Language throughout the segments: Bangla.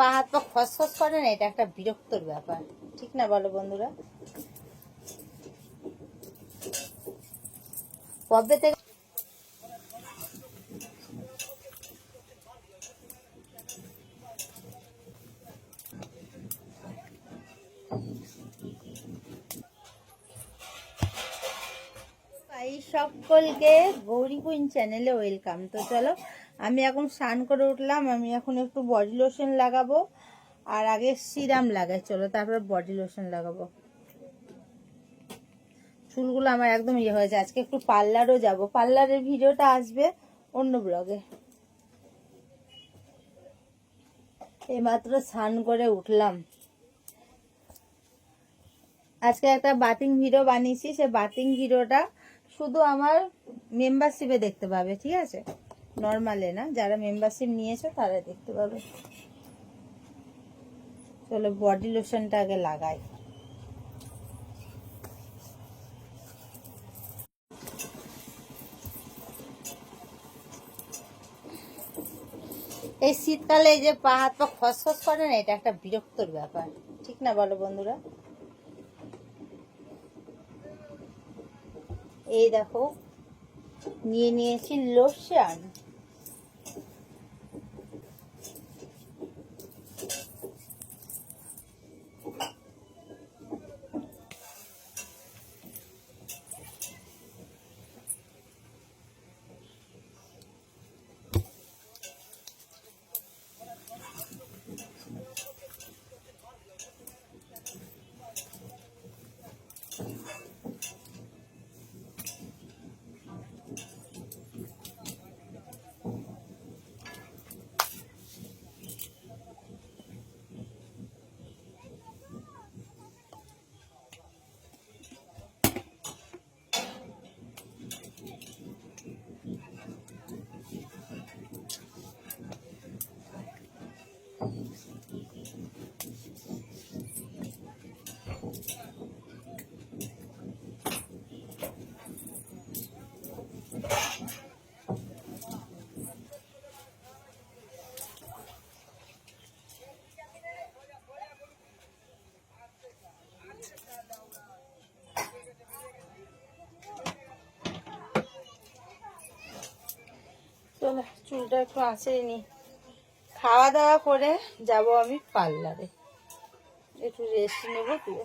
পা হাত পা খসখস করে না, এটা একটা বিরক্তর ব্যাপার, ঠিক না বলো বন্ধুরা? কবে থেকে সকলকে গৌরী কুইন চ্যানেলে ওয়েলকাম। তো চলো, আমি এখন স্নান করে উঠলাম, আমি এখন একটু বডি লোশন লাগাবো, আর আগে সিরাম লাগাই, চলো তারপর বডি লোশন লাগাবো। চুলগুলো আমার একদম ইয়ে হয়েছে, আজকে একটু পার্লারও যাব, পার্লারের ভিডিওটা আসবে অন্য ব্লগে। এইমাত্র স্নান করে উঠলাম, আজকে একটা বাথিং ভিডিও বানিয়েছি, সে বাথিং ভিডিওটা শুধু আমার মেম্বারশিপে দেখতে পাবে, ঠিক আছে? নর্মালে না, যারা মেম্বারশিপ নিয়েছে তারা দেখতে পাবে। চলো বডি লোশনটা আগে লাগাই। এই শীতকালে এই যে পা হাত পা খসখস করে না, এটা একটা বিরক্তর ব্যাপার, ঠিক না বলো বন্ধুরা? এই দেখো নিয়ে নিয়েছি লোশন। চলো চুলটা একটু আঁচড়ে নি, খাওয়া দাওয়া করে যাব আমি পার্লারে, একটু রেস্ট নেবো। তুই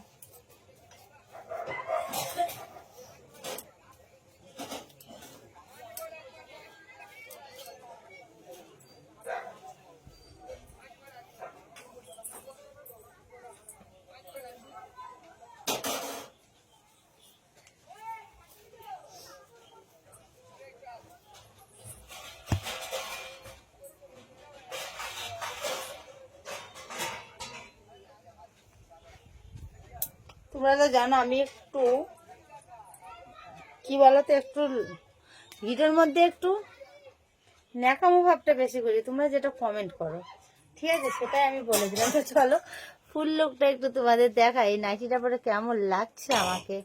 তোমরা তো জানো আমি একটু কি বলতো, একটু ভিডিওর মধ্যে একটু ন্যাকামো ভাবটা বেশি করি, তোমরা যেটা কমেন্ট করো, ঠিক আছে? সেটাই আমি বলে দিলাম। তো চলো ফুল লুকটা একটু তোমাদের দেখাই, এই নাইটিটা পরে কেমন লাগছে আমাকে।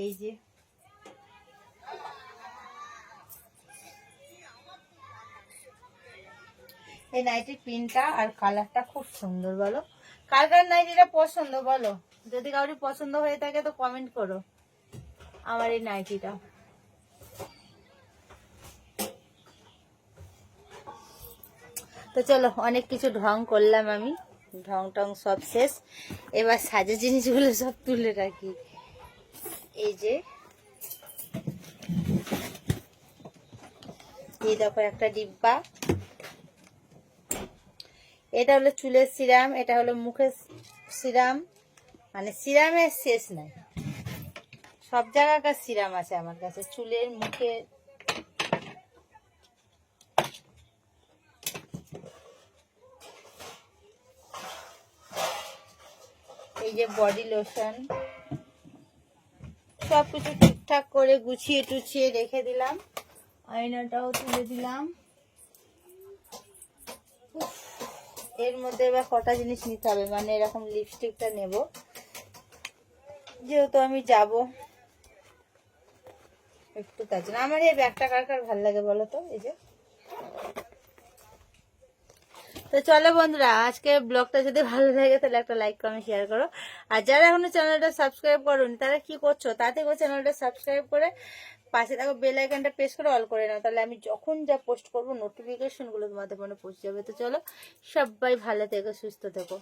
এই যে এই নাইটির প্রিন্টটা আর কালারটা খুব সুন্দর, বলো কার কার নাইটিটা পছন্দ বলো, যদি কাউরি পছন্দ হয়ে থাকে তো কমেন্ট করো আমার এই নাইটিটা। তো চলো অনেক কিছু ঢং করলাম আমি, ঢং টং সব শেষ, এবার সাজের জিনিসগুলো সব তুলে রাখি। এই যে এই দেখো একটা ডিব্বা, এটা হলো চুলের সিরাম, এটা হলো মুখের সিরাম, মানে সিরামের শেষ নাই, সব জায়গাকার সিরাম আছে আমার কাছে, চুলের মুখের। এই যে বডি লোশন, সবকিছু ঠিকঠাক করে গুছিয়ে টুছিয়ে রেখে দিলাম, আয়নাটাও তুলে দিলাম। এর মধ্যে এবার কটা জিনিস নিতে হবে, মানে এরকম লিপস্টিকটা নেব, যেহেতু আমি যাব একটু, তার জন্য। আমার এই ব্যাগটা কার কার ভালো লাগে বলো তো? এই যে, তো তো চলো বন্ধুরা, আজকে ব্লগটা যদি ভালো লাগে তাহলে একটা লাইক কমেন্ট শেয়ার করো। আর যারা এখনো চ্যানেলটা সাবস্ক্রাইব করুন তারা কি করছো, তাতে করে চ্যানেলটা সাবস্ক্রাইব করে পাশে থাকো বেল আইকনটা প্রেস করে অল করে নাও, তাহলে আমি যখন যা পোস্ট করবো নোটিফিকেশন গুলো তোমাদের মনে পৌঁছে যাবে। তো চলো সবাই ভালো থেকো, সুস্থ থেকো।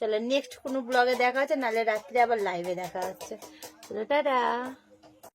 চলো নেক্সট কোনো ব্লগে দেখা হচ্ছে, নাহলে রাত্রে আবার লাইভে দেখা হচ্ছে। চলো টাটা।